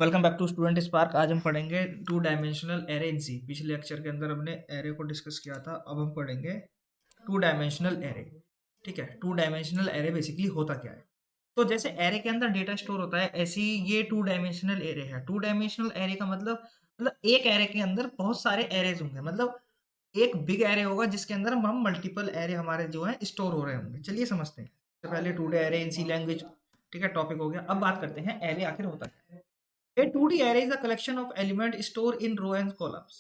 Welcome back to Student Spark. आज हम पढ़ेंगे two dimensional array in C. पिछले लेक्चर के अंदर हमने एरे को डिस्कस किया था, अब हम पढ़ेंगे टू डायमेंशनल एरे। ठीक है, टू डायमेंशनल एरे बेसिकली होता क्या है। तो जैसे एरे के अंदर डेटा स्टोर होता है, ऐसे ही ये टू डायमेंशनल एरे है। टू डायमेंशनल एरे का मतलब एक एरे के अंदर बहुत सारे एरेज होंगे। मतलब एक बिग एरे होगा जिसके अंदर हम मल्टीपल एरे हमारे जो है स्टोर हो रहे होंगे। चलिए समझते हैं। तो पहले two D array in C language, ठीक है, टॉपिक हो गया। अब बात करते हैं एरे आखिर होता क्या है। A 2D array is a collection of element stored in row and columns।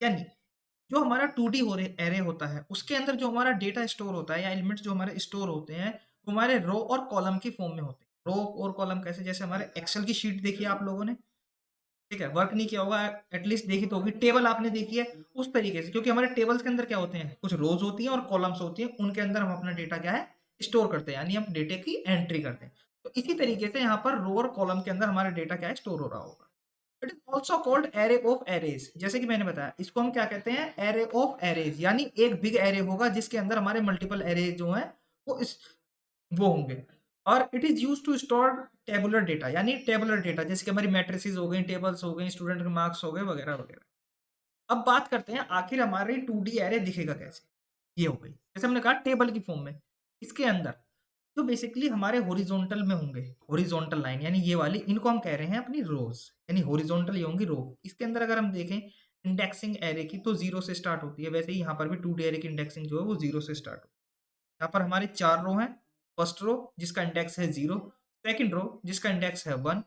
यानी जो हमारा 2D हो एरे होता है उसके अंदर जो हमारा डेटा स्टोर होता है या एलिमेंट्स जो हमारे स्टोर होते हैं वो हमारे रो और कॉलम की फॉर्म में होते हैं। रो और कॉलम कैसे, जैसे हमारे एक्सेल की शीट देखी है आप लोगों ने, ठीक है, वर्क नहीं किया होगा, एटलीस्ट देखी तो होगी। टेबल आपने देखी है उस तरीके से, क्योंकि हमारे टेबल्स के अंदर क्या होते हैं, कुछ रोज होती हैं और कॉलम्स होती हैं, उनके अंदर हम अपना डेटा क्या है स्टोर करते हैं, यानी हम डेटे की एंट्री करते हैं। तो इसी तरीके से यहाँ पर रो और कॉलम के अंदर हमारा डेटा क्या है स्टोर हो रहा होगा। It is also called array of arrays. जैसे कि मैंने बताया, इसको हम क्या कहते हैं, एरे ऑफ एरेज। यानी एक बिग एरे होगा जिसके अंदर हमारे मल्टीपल एरे जो हैं वो इस वो होंगे। और it is use to store tabular data, यानी टेबुलर डेटा जैसे कि हमारी मैट्रिसेस हो गई, टेबल्स हो गई, स्टूडेंट के मार्क्स हो गए, वगैरह वगैरह। अब बात करते हैं आखिर हमारी 2D एरे दिखेगा कैसे। ये हो गई, जैसे हमने कहा टेबल की फॉर्म में। इसके अंदर तो बेसिकली हमारे हॉरिजॉन्टल में होंगे, हॉरिजॉन्टल लाइन यानी ये वाली, इनको हम कह रहे हैं अपनी रोज, यानी हॉरिजॉन्टल ये होंगी रो। इसके अंदर अगर हम देखें इंडेक्सिंग एरे की तो जीरो से स्टार्ट होती है। वैसे ही यहाँ पर भी 2D एरे की इंडेक्सिंग जो है वो जीरो से स्टार्ट होती है। यहाँ पर हमारी 4 रो हैं। फर्स्ट रो जिसका इंडेक्स है 0, सेकंड रो जिसका इंडेक्स है 1,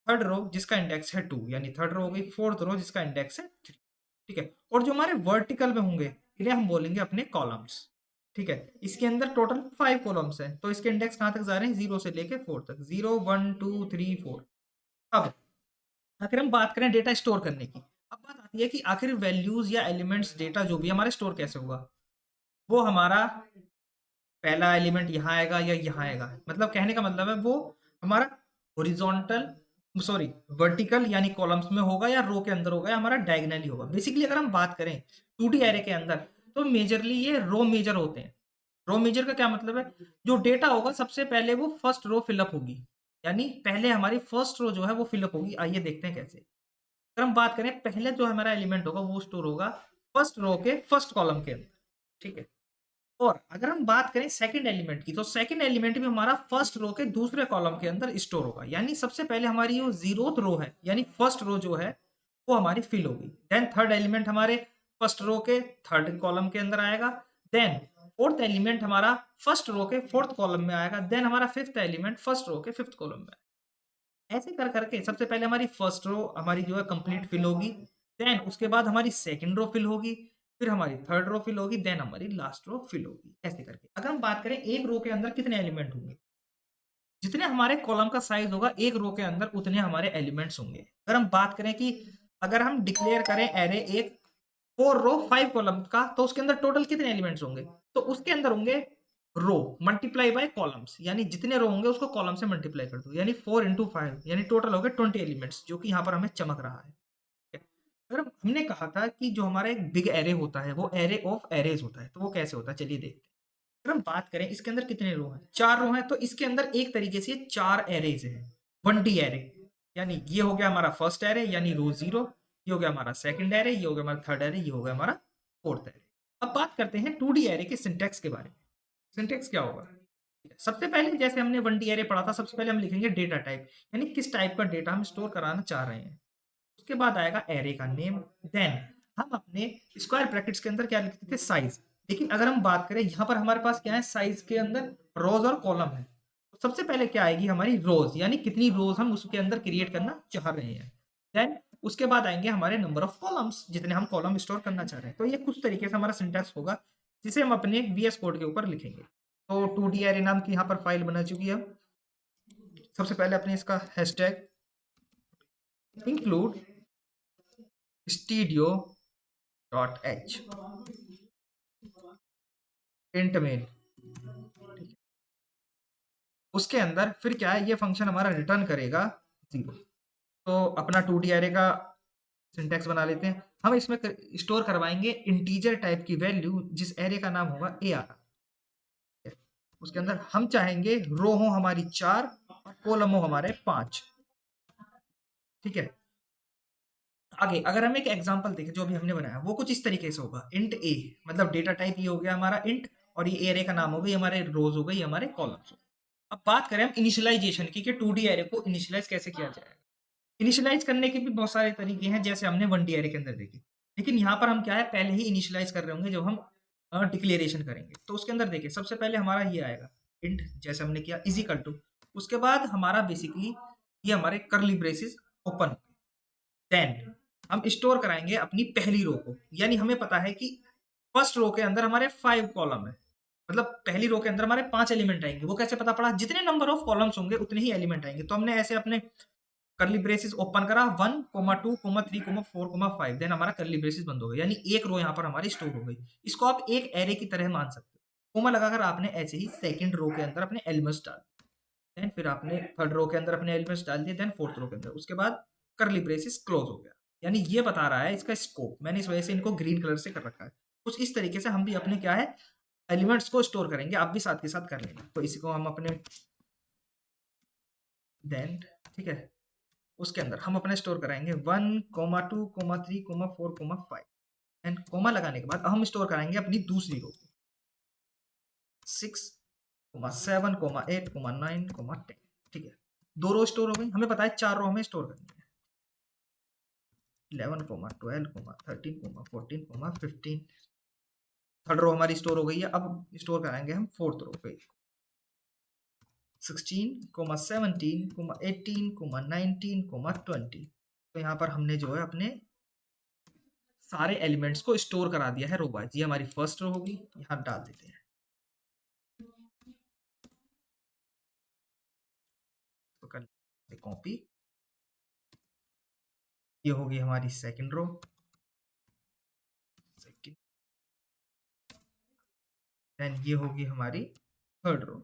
थर्ड रो जिसका इंडेक्स है 2, यानी थर्ड रो हो गई, फोर्थ रो जिसका इंडेक्स है 3। ठीक है, और जो हमारे वर्टिकल में होंगे इन्हें हम बोलेंगे अपने कॉलम्स। ठीक है, इसके अंदर टोटल 5 कॉलम्स हैं, तो इसके इंडेक्स कहाँ तक जा रहे हैं, 0 से लेके 4 तक, 0 1 2 3 4। अब आखिर हम बात करें डेटा स्टोर करने की। अब बात आती है कि आखिर वैल्यूज या एलिमेंट्स डेटा जो भी हमारे स्टोर कैसे होगा। वो हमारा पहला एलिमेंट यहाँ आएगा या यहाँ आएगा, मतलब कहने का मतलब है वो हमारा हॉरिजॉन्टल, सॉरी वर्टिकल यानी कॉलम्स में होगा, या रो के अंदर होगा, या हमारा डायगनली होगा। बेसिकली अगर हम बात करें 2D एरे के अंदर तो मेजरली ये रो मेजर होते हैं। रो मेजर का क्या मतलब है, जो डेटा होगा सबसे पहले वो फर्स्ट रो फिलअप होगी, यानी पहले हमारी फर्स्ट रो जो है वो फिलअप होगी। आइए देखते हैं कैसे। अगर हम बात करें पहले जो हमारा एलिमेंट होगा वो स्टोर होगा फर्स्ट रो के फर्स्ट कॉलम के अंदर। ठीक है, और अगर हम बात करें सेकंड एलिमेंट की तो सेकंड एलिमेंट भी हमारा फर्स्ट रो के दूसरे कॉलम के अंदर स्टोर होगा। यानी सबसे पहले हमारी जो जीरोथ रो है यानी फर्स्ट रो जो है वो हमारी फिल होगी। देन थर्ड एलिमेंट हमारे फर्स्ट रो के थर्ड कॉलम के अंदर आएगा। देन फोर्थ एलिमेंट हमारा फर्स्ट रो के फोर्थ कॉलम में आएगा। देन हमारा फिफ्थ एलिमेंट फर्स्ट रो के फिफ्थ कॉलम में आएगा। ऐसे कर करके सबसे पहले हमारी फर्स्ट रो हमारी जो है कंप्लीट फिल होगी। देन उसके बाद हमारी सेकंड रो फिल होगी, फिर हमारी थर्ड रो फिल होगी, देन हमारी लास्ट रो फिल होगी। ऐसे करके अगर हम बात करें एक रो के अंदर कितने एलिमेंट होंगे, जितने हमारे कॉलम का साइज होगा एक रो के अंदर उतने हमारे एलिमेंट्स होंगे। अगर हम बात करें कि अगर हम डिक्लेयर करें एरे एक 4 रो 5 कॉलम का तो उसके अंदर टोटल कितने एलिमेंट्स होंगे, तो उसके अंदर होंगे रो मल्टीप्लाई बाय कॉलम्स, यानी जितने रो होंगे उसको कॉलम से मल्टीप्लाई कर दो, यानी 4 इंटू 5 यानी टोटल हो गए 20 एलिमेंट्स, जो कि यहाँ पर हमें चमक रहा है। अगर हमने कहा था कि जो हमारा एक बिग एरे होता है वो एरे ऑफ एरेज होता है, तो वो कैसे होता है चलिए देखते हैं। अगर हम बात करें इसके अंदर कितने रो हैं, 4 रो हैं, तो इसके अंदर एक तरीके से 4 एरेज हैं। 1D एरे, यानी ये हो गया हमारा फर्स्ट एरे यानी रो 0, ये हो गया हमारा सेकंड एरे, ये हो गया हमारा थर्ड एरे, ये हो गया हमारा फोर्थ एरे। अब बात करते हैं 2D एरे के सिंटैक्स के बारे में। सिंटैक्स क्या होगा, सबसे पहले जैसे हमने 1D एरे पढ़ा था, सबसे पहले हम लिखेंगे डेटा टाइप, यानी किस टाइप का डेटा हम स्टोर कराना चाह रहे हैं। उसके बाद आएगा एरे का नेम। देन हम अपने स्क्वायर ब्रैकेट्स के अंदर क्या लिखते थे, साइज। लेकिन अगर हम बात करें यहाँ पर हमारे पास क्या है, साइज के अंदर रोज और कॉलम है, तो सबसे पहले क्या आएगी हमारी रोज, यानी कितनी रोज हम उसके अंदर क्रिएट करना चाह रहे हैं। देन उसके बाद आएंगे हमारे नंबर ऑफ कॉलम्स, जितने हम कॉलम स्टोर करना चाह रहे हैं। तो ये कुछ तरीके से हमारा सिंटैक्स होगा जिसे हम अपने VS कोड के ऊपर लिखेंगे। तो 2D एरे नाम की यहाँ पर फाइल बना चुकी है। सबसे पहले अपने इसका hashtag include studio dot H int main. उसके अंदर फिर क्या है, ये फंक्शन हमारा रिटर्न करेगा 0। तो अपना 2D एरे का सिंटैक्स बना लेते हैं। हम इसमें स्टोर करवाएंगे इंटीजर टाइप की वैल्यू जिस एरे का नाम होगा AR। उसके अंदर हम चाहेंगे रो हो हमारी 4 और कॉलम हो हमारे 5। ठीक है। आगे अगर हम एक एग्जांपल देखें जो अभी हमने बनाया वो कुछ इस तरीके से होगा, इंट ए मतलब डेटा टाइप ये हो गया हमारा इंट, और ये एरे का नाम हो गई हमारे रोज हो गई हमारे कॉलम्स। अब बात करें हम इनिशियलाइजेशन की कि 2D एरे को इनिशियलाइज कैसे किया जाएगा। इनिशियलाइज करने के भी बहुत सारे तरीके हैं जैसे हमने 1D एरे के अंदर देखे, लेकिन यहाँ पर हम क्या है पहले ही इनिशियलाइज कर रहे होंगे जब हम डिक्लेरेशन करेंगे। तो उसके अंदर देखिए सबसे पहले हमारा ये आएगा इंट, जैसे हमने किया इज इक्वल टू, उसके बाद हमारा बेसिकली ये हमारे कर्ली ब्रेसेस ओपन, देन हम स्टोर कराएंगे अपनी पहली रो को, यानी हमें पता है कि फर्स्ट रो के अंदर हमारे 5 कॉलम है, मतलब पहली रो के अंदर हमारे 5 एलिमेंट आएंगे। वो कैसे पता पड़ा, जितने नंबर ऑफ कॉलम्स होंगे उतने ही एलिमेंट आएंगे। तो हमने ऐसे अपने कर्ली ब्रेसेस ओपन करा 1, 2, 3, 4, 5, देन हमारा कर्ली ब्रेसेस बंद हो गया, यानी एक रो यहाँ पर हमारी स्टोर हो गई। इसको आप एक एरे की तरह मान सकते हो। कोमा लगाकर आपने ऐसे ही सेकंड रो के अंदर अपने एलिमेंट्स डाल दिए, देन फिर आपने थर्ड रो के अंदर अपने एलिमेंट्स डाल दिए, देन फोर्थ रो के अंदर, उसके बाद कर्ली ब्रेसेस क्लोज हो गया। यानी ये बता रहा है इसका स्कोप, मैंने इस वजह से इनको ग्रीन कलर से कर रखा है। कुछ इस तरीके से हम भी अपने क्या है एलिमेंट्स को स्टोर करेंगे, आप भी साथ के साथ कर लेना। तो इसी को हम अपने देन ठीक है उसके अंदर हम अपने स्टोर कराएंगे 1, 2, 3, 4, 5, एंड कोमा लगाने के बाद हम स्टोर कराएंगे अपनी दूसरी रो 6, 7, 8, 9, 10। ठीक है, दो रो स्टोर हो गई, हमें पता है 4 रो हमें स्टोर करनी है 11, 12, 13, 14, 15। थर्ड रो हमारी स्टोर हो गई है। अब स्टोर कराएंगे हम फोर्थ रो पे 16, 17, 18, 19, 20। तो यहाँ पर हमने जो है अपने सारे एलिमेंट्स को स्टोर करा दिया है रो वाइज। ये हमारी फर्स्ट रो होगी, यहाँ डाल देते हैं। तो कर लेते कॉपी, ये होगी हमारी सेकंड रो, सेकंड, देन ये होगी हमारी third row,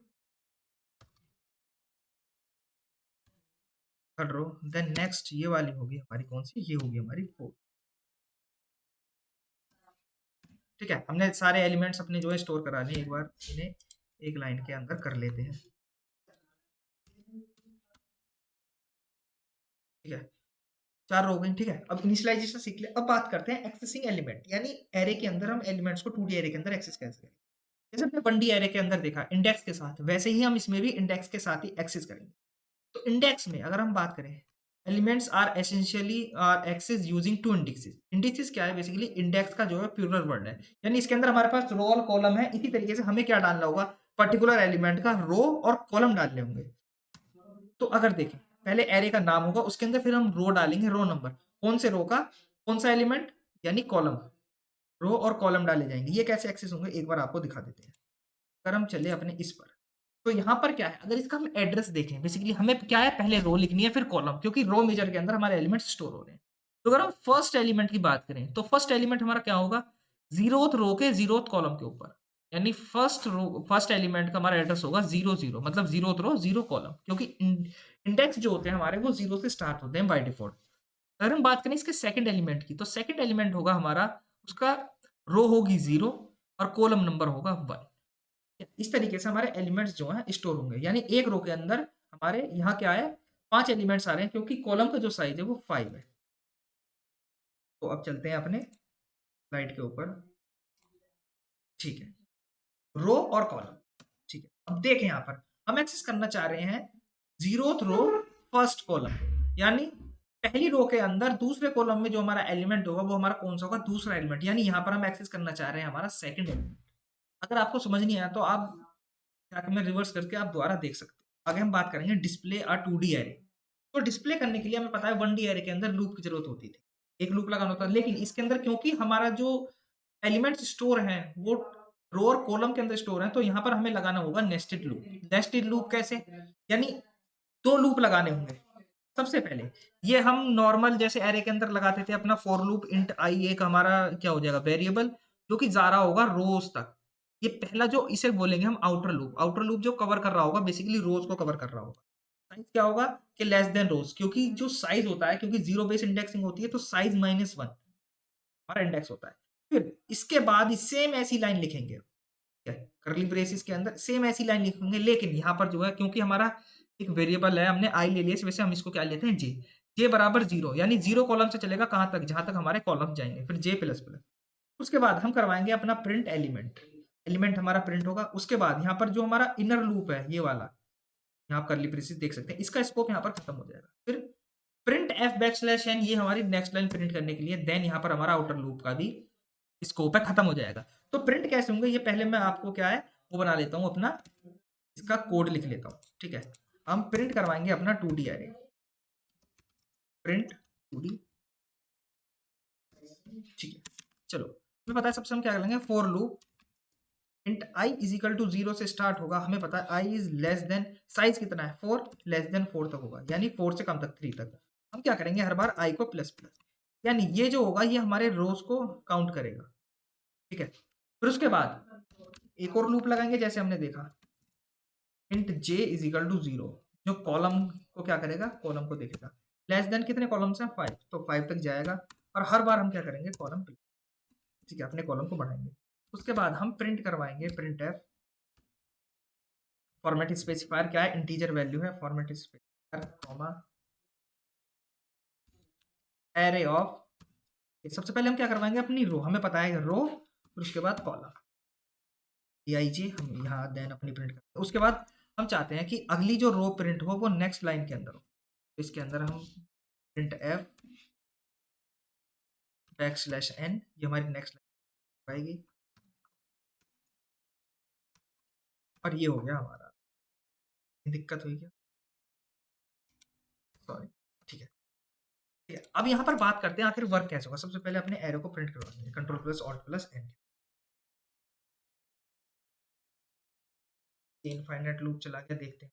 third row, then next ये वाली होगी हमारी कौन सी, ये होगी हमारी फोर्थ। ठीक है, हमने सारे एलिमेंट्स अपने जो है स्टोर करा लिए, एक बार इन्हें एक लाइन के अंदर कर लेते हैं। ठीक है, 4 रो हो गई। ठीक है, अब इनिशियलाइजेशन सीख लिया। अब बात करते हैं एक्सेसिंग एलिमेंट, यानी एरे के अंदर हम एलिमेंट्स को 2D एरे के अंदर एक्सेस कैसे करें। जैसे हमने 1D एरे के अंदर देखा इंडेक्स के साथ, वैसे ही हम इसमें भी इंडेक्स के साथ ही एक्सेस करेंगे। तो इंडेक्स में अगर हम बात करें, elements are essentially are access using 2 indexes. Indexes क्या है, बेसिकली इंडेक्स का जो है प्लूरल वर्ड है, यानी इसके अंदर हमारे पास रो और कॉलम है। इसी तरीके से हमें क्या डालना होगा, पर्टिकुलर एलिमेंट का रो और कॉलम डालने होंगे। तो अगर देखें पहले एरे का नाम होगा, उसके अंदर फिर हम रो डालेंगे, रो नंबर कौन से रो का कौन सा एलिमेंट, यानी कॉलम, रो और कॉलम डाले जाएंगे। ये कैसे एक्सेस होंगे एक बार आपको दिखा देते हैं। अगर हम चले अपने इस पर, तो यहाँ पर क्या है, अगर इसका हम एड्रेस देखें, बेसिकली हमें क्या है पहले रो लिखनी है फिर कॉलम, क्योंकि रो मेजर के अंदर हमारे एलिमेंट्स स्टोर हो रहे हैं। तो अगर हम फर्स्ट एलिमेंट की बात करें तो फर्स्ट एलिमेंट हमारा क्या होगा, जीरोथ रो के जीरोथ कॉलम के ऊपर, यानी फर्स्ट रो फर्स्ट एलिमेंट का हमारा एड्रेस होगा 0, 0, मतलब जीरोथ रो जीरो कॉलम, क्योंकि इंडेक्स जो होते हैं हमारे वो जीरो से स्टार्ट होते हैं बाय डिफॉल्ट। अगर हम बात करें इसके सेकंड एलिमेंट की, तो सेकंड एलिमेंट होगा हमारा, उसका रो होगी 0 और कॉलम नंबर होगा 1। इस तरीके से हमारे एलिमेंट्स जो हैं स्टोर होंगे, यानी एक रो के अंदर हमारे यहाँ क्या है 5 एलिमेंट्स आ रहे हैं, क्योंकि कॉलम का जो साइज है वो 5 है। तो अब चलते हैं अपने स्लाइड के ऊपर। ठीक है, रो और कॉलम। ठीक है, अब देखें यहाँ पर हम एक्सेस करना चाह रहे हैं जीरोथ रो फर्स्ट कॉलम, यानी पहली रो के अंदर दूसरे कॉलम में जो हमारा एलिमेंट होगा वो हमारा कौन सा होगा, दूसरा एलिमेंट, यानी यहाँ पर हम एक्सेस करना चाह रहे हैं हमारा सेकंड एलिमेंट। अगर आपको समझ नहीं आया तो आप क्या मैं रिवर्स करके आप दोबारा देख सकते हैं। आगे हम बात करेंगे डिस्प्ले अ 2D एरे। तो डिस्प्ले करने के लिए हमें पता है 1D एरे के अंदर लूप की जरूरत होती थी, एक लूप लगाना होता है, लेकिन इसके अंदर क्योंकि हमारा जो एलिमेंट्स स्टोर हैं वो रो और कॉलम के अंदर स्टोर हैं, तो यहाँ पर हमें लगाना होगा नेस्टेड लूप। नेस्टेड लूप कैसे, यानी 2 लूप लगाने होंगे। सबसे पहले ये हम नॉर्मल जैसे एरे के अंदर लगाते थे अपना फॉर लूप, इंट आई एक हमारा क्या हो जाएगा वेरिएबल, जो कि जा रहा होगा रोज तक। ये पहला जो इसे बोलेंगे हम आउटर लूप, आउटर लूप जो कवर कर रहा होगा बेसिकली रोज को कवर कर रहा होगा। साइज क्या होगा कि लेस देन रोज, क्योंकि जो साइज होता है, क्योंकि जीरो बेस इंडेक्सिंग होती है तो साइज -1 हमारा इंडेक्स होता है। फिर इसके बाद सेम ऐसी लाइन लिखेंगे, कर्ली ब्रेसेस के अंदर सेम ऐसी लाइन लिखेंगे, लेकिन यहाँ पर जो है क्योंकि हमारा एक वेरिएबल है हमने आई ले लिया, इस वजह से हम इसको क्या लेते हैं जे। जे बराबर 0 यानी 0 कॉलम से चलेगा कहाँ तक? जहाँ तक हमारे कॉलम जाएँगे, फिर जे प्लस प्लस। उसके बाद हम करवाएँगे अपना प्रिंट एलिमेंट, एलिमेंट हमारा प्रिंट होगा। उसके बाद यहाँ पर जो हमारा इनर लूप है, ये वाला, यहाँ आप कर्ली ब्रेसेस देख सकते हैं, इसका स्कोप यहाँ पर खत्म हो जाएगा। फिर प्रिंट एफ बैकस्लैश एन, ये हमारी नेक्स्ट लाइन प्रिंट करने के लिए, देन यहाँ पर हमारा आउटर लूप का भी स्कोप है, खत्म हो जाएगा। तो प्रिंट कैसे होंगे, ये पहले मैं आपको क्या है वो बना लेता हूँ, अपना इसका कोड लिख लेता हूँ, ठीक है। हम प्रिंट करवाएंगे अपना 2D एरे, प्रिंट 2D, ठीक है। चलो, हमें पता है सबसे हम क्या करेंगे, for loop int i is equal to 0 से स्टार्ट होगा। हमें पता है i is less than, size कितना है 4, लेस देन 4 तक होगा, यानी 4 से कम तक 3 तक। हम क्या करेंगे, हर बार आई को प्लस प्लस, यानी ये जो होगा ये हमारे रोज को काउंट करेगा, ठीक है। फिर उसके बाद एक और लूप लगाएंगे, जैसे हमने देखा int j is equal to 0, जो कॉलम को क्या करेगा, कॉलम को देखेगा। लेस देन कितने कॉलम्स हैं, 5, तो 5 तक जाएगा। और हर बार हम क्या करेंगे, कॉलम, ठीक है, अपने कॉलम को बढ़ाएंगे। उसके बाद हम प्रिंट करवाएंगे प्रिंट एफ, फॉर्मेट स्पेसिफायर क्या है, इंटीजर वैल्यू है, format specifier comma array of. सबसे पहले हम क्या करवाएंगे, अपनी रो, हमें पता है रो, फिर उसके बाद कॉलम, एआईजे हम यहाँ देन अपनी प्रिंट करते हैं। उसके बाद हम चाहते हैं कि अगली जो रो प्रिंट हो वो नेक्स्ट लाइन के अंदर हो, तो इसके अंदर हम प्रिंट एफ बैकस्लैश एन, ये हमारी नेक्स्ट लाइन आएगी। और ये हो गया हमारा, दिक्कत हुई क्या, सॉरी, ठीक है, ठीक है। अब यहाँ पर बात करते हैं आखिर वर्क कैसे होगा। सबसे पहले अपने एरो को प्रिंट करवाएंगे, control plus alt plus N, infinite loop चला के देखते हैं।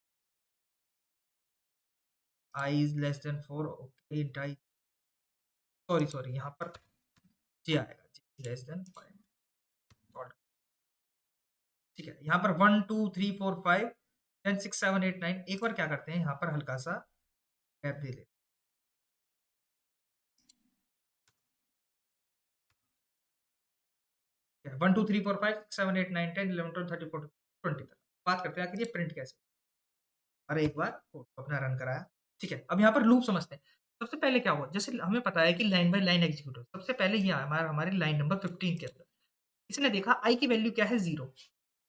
I is less than 4, okay, die, sorry यहाँ पर जे आएगा, जे लेस देन 5, ठीक है। यहाँ पर 1 2 3 4 5 देन 6 7 8 9, एक बार क्या करते हैं, यहाँ पर हल्का सा गैप दे लेते 1 2 3 4 5 6 7 8 9 10 11 12 13 14 20 तक। बात करते हैं आखिर ये प्रिंट कैसे, अरे एक बार कोड को अपना रन कराया, ठीक है। अब यहाँ पर लूप समझते हैं। सबसे पहले क्या हुआ, जैसे हमें पता है कि लाइन बाय लाइन एग्जीक्यूट हो, सबसे पहले ये हमारा हमारी लाइन नंबर 15 के अंदर इसने देखा आई की वैल्यू क्या है, 0,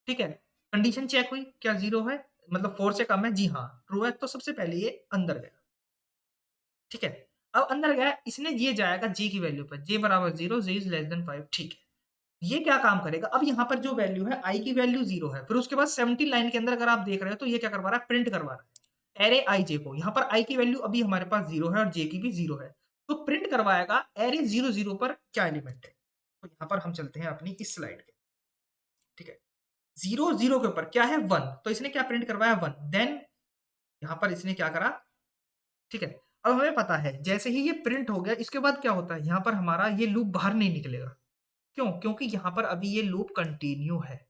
ठीक है। कंडीशन चेक हुई, क्या 0 है, मतलब 4 से कम है, जी हाँ ट्रू है, तो सबसे पहले ये अंदर गया, ठीक है। अब अंदर गया, इसने ये जाएगा जे की वैल्यू पर, जे बराबर 0, जे इज लेस देन 5, ठीक है। ये क्या काम करेगा, अब यहाँ पर जो वैल्यू है आई की वैल्यू 0 है, फिर उसके बाद 17 लाइन के अंदर अगर आप देख रहे हो तो ये क्या करवा रहा है, प्रिंट करवा रहा है एरे आई जे को। यहाँ पर आई की वैल्यू अभी हमारे पास 0 है और जे की भी 0 है, तो प्रिंट करवाएगा एरे 0 0 पर क्या एलिमेंट है। तो यहाँ पर हम चलते हैं अपनी इस स्लाइड के, ठीक है। 0 0 के ऊपर क्या है, 1, तो इसने क्या प्रिंट करवाया, 1, देन यहाँ पर इसने क्या करा, ठीक है। अब हमें पता है जैसे ही ये प्रिंट हो गया, इसके बाद क्या होता है, यहाँ पर हमारा ये लूप बाहर नहीं निकलेगा, क्यों, क्योंकि यहाँ पर अभी ये लूप कंटिन्यू है।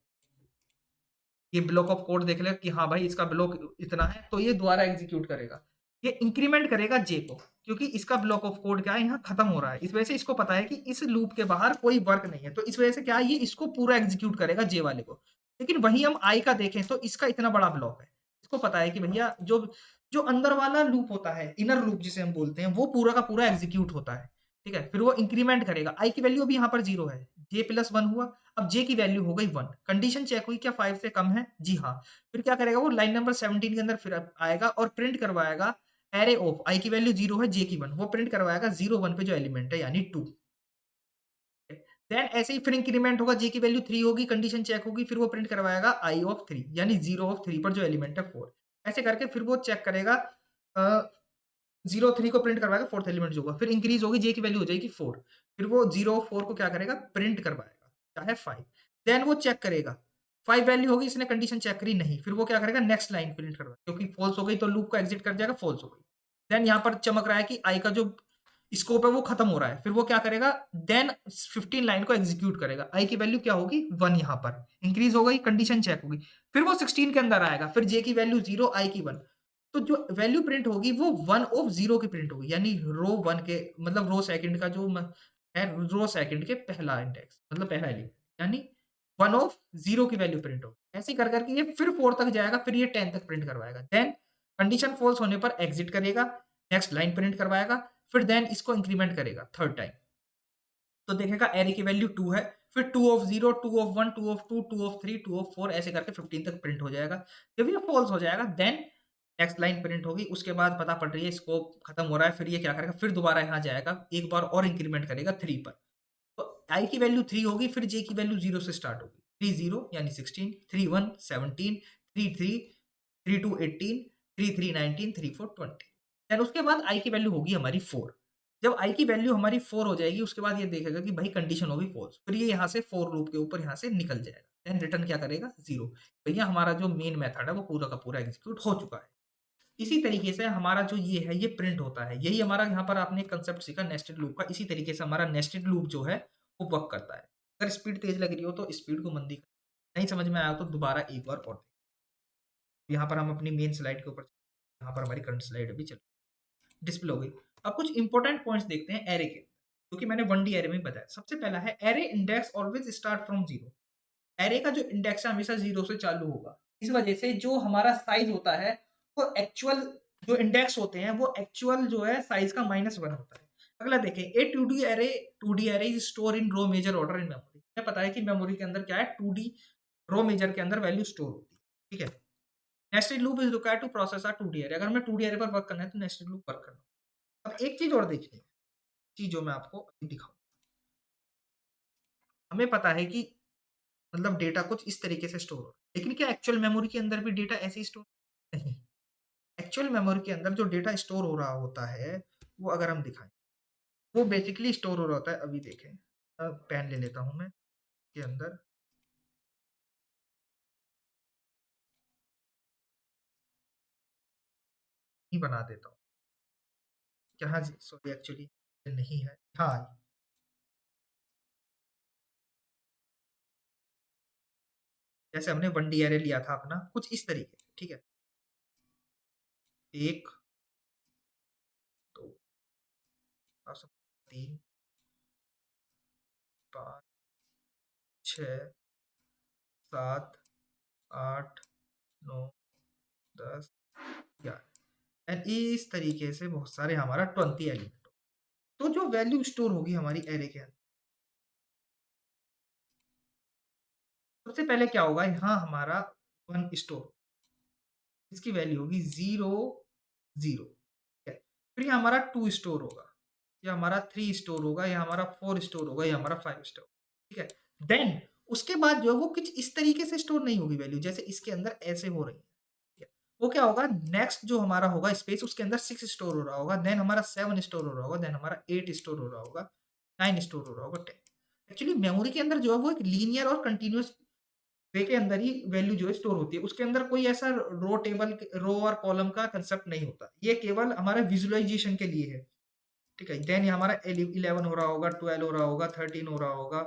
ये ब्लॉक ऑफ कोड देख ले कि हाँ भाई इसका ब्लॉक इतना है, तो ये दोबारा एग्जीक्यूट करेगा, ये इंक्रीमेंट करेगा जे को, क्योंकि इसका ब्लॉक ऑफ कोड क्या है, यहाँ खत्म हो रहा है। इस वजह से इसको पता है कि इस लूप के बाहर कोई वर्क नहीं है, तो इस वजह से क्या है, ये इसको पूरा एग्जीक्यूट करेगा जे वाले को। लेकिन वही हम आई का देखें तो इसका इतना बड़ा ब्लॉक है, इसको पता है कि भैया जो जो अंदर वाला लूप होता है, इनर लूप जिसे हम बोलते हैं, वो पूरा का पूरा एग्जीक्यूट होता है, ठीक है। फिर वो इंक्रीमेंट करेगा, आई की वैल्यू अभी यहाँ पर 0 है, जे प्लस 1 हुआ, अब जे की वैल्यू हो गई 1, कंडीशन चेक हुई, क्या 5 से कम है, जी हाँ। फिर क्या करेगा, वो लाइन नंबर 17 के अंदर फिर आएगा और प्रिंट करवाएगा एरे ऑफ आई की वैल्यू 0 है, जे की 1, वो प्रिंट करवाएगा 0 1 पे जो एलिमेंट है, यानी 2। देन ऐसे ही फिर इंक्रीमेंट होगा, जे की वैल्यू 3 होगी, कंडीशन चेक होगी, फिर वो प्रिंट करवाएगा आई ऑफ 3, यानी 0 ऑफ 3 पर जो एलिमेंट है 4। ऐसे करके फिर वो चेक करेगा, 0 3 को प्रिंट करवाएगा, फोर्थ एलिमेंट जो होगा, फिर इंक्रीज होगी, जे की वैल्यू हो जाएगी 4, फिर वो 0 4 को क्या करेगा, प्रिंट करवाएगा, चाहे 5। देन वो चेक करेगा, 5 वैल्यू होगी, इसने कंडीशन चेक करी नहीं, फिर वो क्या करेगा, नेक्स्ट लाइन प्रिंट करवाएगा, क्योंकि फॉल्स हो गई तो लूप को एग्जिट कर जाएगा, फॉल्स हो गई। देन यहाँ पर चमक रहा है कि आई का जो स्कोप है वो खत्म हो रहा है, फिर वो क्या करेगा, देन 15 लाइन को एग्जीक्यूट करेगा, आई की वैल्यू क्या होगी, 1, यहाँ पर इंक्रीज हो गई, कंडीशन चेक होगी, फिर वो 16 के अंदर आएगा, फिर जे की वैल्यू 0, आई की 1, तो जो वैल्यू प्रिंट होगी वो 1 ऑफ 0 की प्रिंट होगी, यानी रो 1 के, मतलब रो सेकंड का जो है, रो सेकंड के पहला इंडेक्स, मतलब पहला एलिमेंट, यानी 1 ऑफ 0 की वैल्यू प्रिंट होगी। ऐसे कर करके ये फिर 4 तक जाएगा, फिर ये 10 तक प्रिंट करवाएगा, देन कंडीशन फॉल्स होने पर एग्जिट करेगा, नेक्स्ट लाइन प्रिंट करवाएगा, फिर देन इसको इंक्रीमेंट करेगा थर्ड टाइम। तो देखेगा एरे की वैल्यू 2 है, फिर 2 of 0, 2 of 1, 2 of 2, 2 of 3, 2 of 4 ऐसे करके 15 तक प्रिंट हो जाएगा। जब ये फॉल्स हो जाएगा देन नेक्स्ट लाइन प्रिंट होगी, उसके बाद पता पड़ रही है स्कोप खत्म हो रहा है, फिर ये क्या करेगा, फिर दोबारा यहाँ जाएगा, एक बार और इंक्रीमेंट करेगा 3 पर। तो आई की वैल्यू 3 होगी, फिर जे की वैल्यू 0 से स्टार्ट होगी। 3 0 यानी 16, 3 1 17, 3 3, 3 2 18, 3 3 19, 3 4 20। देन उसके बाद आई की वैल्यू होगी हमारी 4। जब आई की वैल्यू हमारी 4 हो जाएगी, उसके बाद ये देखेगा कि भाई कंडीशन हो गई फॉल्स, फिर ये यहाँ से फॉर लूप के ऊपर यहाँ से निकल जाएगा। देन रिटर्न क्या करेगा 0। भैया हमारा जो मेन मेथड है वो पूरा का पूरा एग्जीक्यूट हो चुका है। इसी तरीके से हमारा जो ये है ये प्रिंट होता है। यही हमारा यहाँ पर आपने कंसेप्ट सीखा नेस्टेड लूप का। इसी तरीके से हमारा नेस्टेड लूप जो है वो वर्क करता है। अगर स्पीड तेज लग रही हो तो स्पीड को मंदी कर, नहीं समझ में आया तो दोबारा एक बार और देखें। यहाँ पर हम अपनी मेन स्लाइड के ऊपर, यहाँ पर हमारी करंट स्लाइड अभी चल डिस्प्ले हो गई। अब कुछ इंपॉर्टेंट पॉइंट्स देखते हैं एरे के, क्योंकि मैंने 1D एरे में बताया। सबसे पहला है array index always start from 0। Array का जो इंडेक्स है हमेशा 0 से चालू होगा। इस वजह से जो हमारा साइज होता है वो एक्चुअल जो इंडेक्स होते हैं वो एक्चुअल जो है साइज का -1 होता है। अगला देखें, a 2D array is store in row major order in memory. हमें पता है कि मेमोरी के अंदर क्या है, 2D रो मेजर के अंदर वैल्यू स्टोर होती है। ठीक है, nested loop is required to process a 2D array. अगर हमें 2D एरे पर वर्क करना है तो नेस्टेड लूप वर्क करना है। अब एक चीज और देखनी है, चीज जो मैं आपको दिखाऊं। हमें पता है कि मतलब डेटा कुछ इस तरीके से स्टोर हो रहा है, लेकिन क्या एक्चुअल मेमोरी के अंदर भी डेटा ऐसे ही स्टोर नहीं। एक्चुअल मेमोरी के अंदर जो डेटा स्टोर हो रहा होता है वो अगर हम दिखाएं, वो बेसिकली स्टोर हो रहा होता है। अभी देखें, पेन ले लेता हूं मैं, के अंदर ही बना देता हूँ। यहाँ सॉरी एक्चुअली नहीं है, हाँ। जैसे हमने 1D एरे लिया था अपना कुछ इस तरीके से, ठीक है। 1 2 3 5 6 7 8 9 10 11 एंड इस तरीके से बहुत सारे हमारा 20 एलिमेंट। तो जो वैल्यू स्टोर होगी हमारी एरे के अंदर, सबसे पहले क्या होगा, यहाँ हमारा 1 स्टोर, इसकी वैल्यू होगी 0 0। ठीक है, फिर ये हमारा 2 स्टोर होगा, ये हमारा 3 स्टोर होगा, ये हमारा 4 स्टोर होगा, ये हमारा 5 स्टोर। ठीक है, देन उसके बाद जो है वो कुछ इस तरीके से स्टोर नहीं होगी वैल्यू जैसे इसके अंदर ऐसे हो रही है। ठीक है, वो क्या होगा, नेक्स्ट जो हमारा होगा स्पेस, उसके अंदर 6 स्टोर हो रहा होगा, देन हमारा 7 स्टोर हो रहा होगा, देन हमारा 8 स्टोर हो रहा होगा, 9 स्टोर हो रहा होगा, 10। एक्चुअली मेमोरी के अंदर जो है वो एक लीनियर और कंटिन्यूअस वे के अंदर ही वैल्यू जो है स्टोर होती है। उसके अंदर कोई ऐसा रो टेबल, रो और कॉलम का कंसेप्ट नहीं होता। ये केवल हमारे विजुअलाइजेशन के लिए है। ठीक है, देन ये हमारा 11 हो रहा होगा, 12 हो रहा होगा, 13 हो रहा होगा,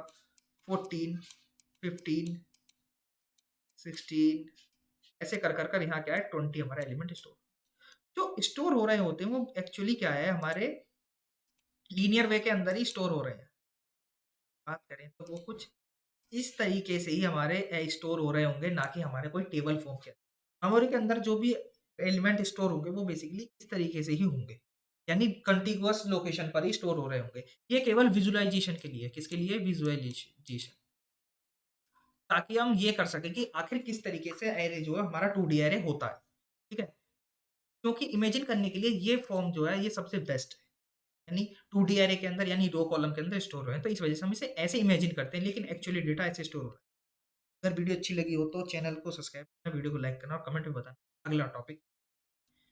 14 15 16 ऐसे कर कर कर यहाँ क्या है 20 हमारा एलिमेंट स्टोर। जो स्टोर हो रहे होते हैं वो एक्चुअली क्या है, हमारे लीनियर वे के अंदर ही स्टोर हो रहे हैं। बात करें तो वो कुछ इस तरीके से ही हमारे स्टोर हो रहे होंगे, ना कि हमारे कोई टेबल फॉर्म के मेमोरी के अंदर जो भी एलिमेंट स्टोर होंगे वो बेसिकली इस तरीके से ही होंगे, यानी कंटिगुअस लोकेशन पर ही स्टोर हो रहे होंगे। ये केवल विजुअलाइजेशन के लिए, किसके लिए, विजुअलाइजेशन, ताकि हम ये कर सके कि आखिर किस तरीके से एरे जो है हमारा 2D एरे होता है। ठीक है, क्योंकि इमेजिन करने के लिए ये फॉर्म जो है ये सबसे बेस्ट है, यानी 2D एरे के अंदर यानी रो कॉलम के अंदर स्टोर हो रहे हैं, तो इस वजह से हम इसे ऐसे इमेजिन करते हैं, लेकिन एक्चुअली डेटा ऐसे स्टोर हो रहा है। अगर वीडियो अच्छी लगी हो तो चैनल को सब्सक्राइब करना, वीडियो को लाइक करना और कमेंट में बताना अगला टॉपिक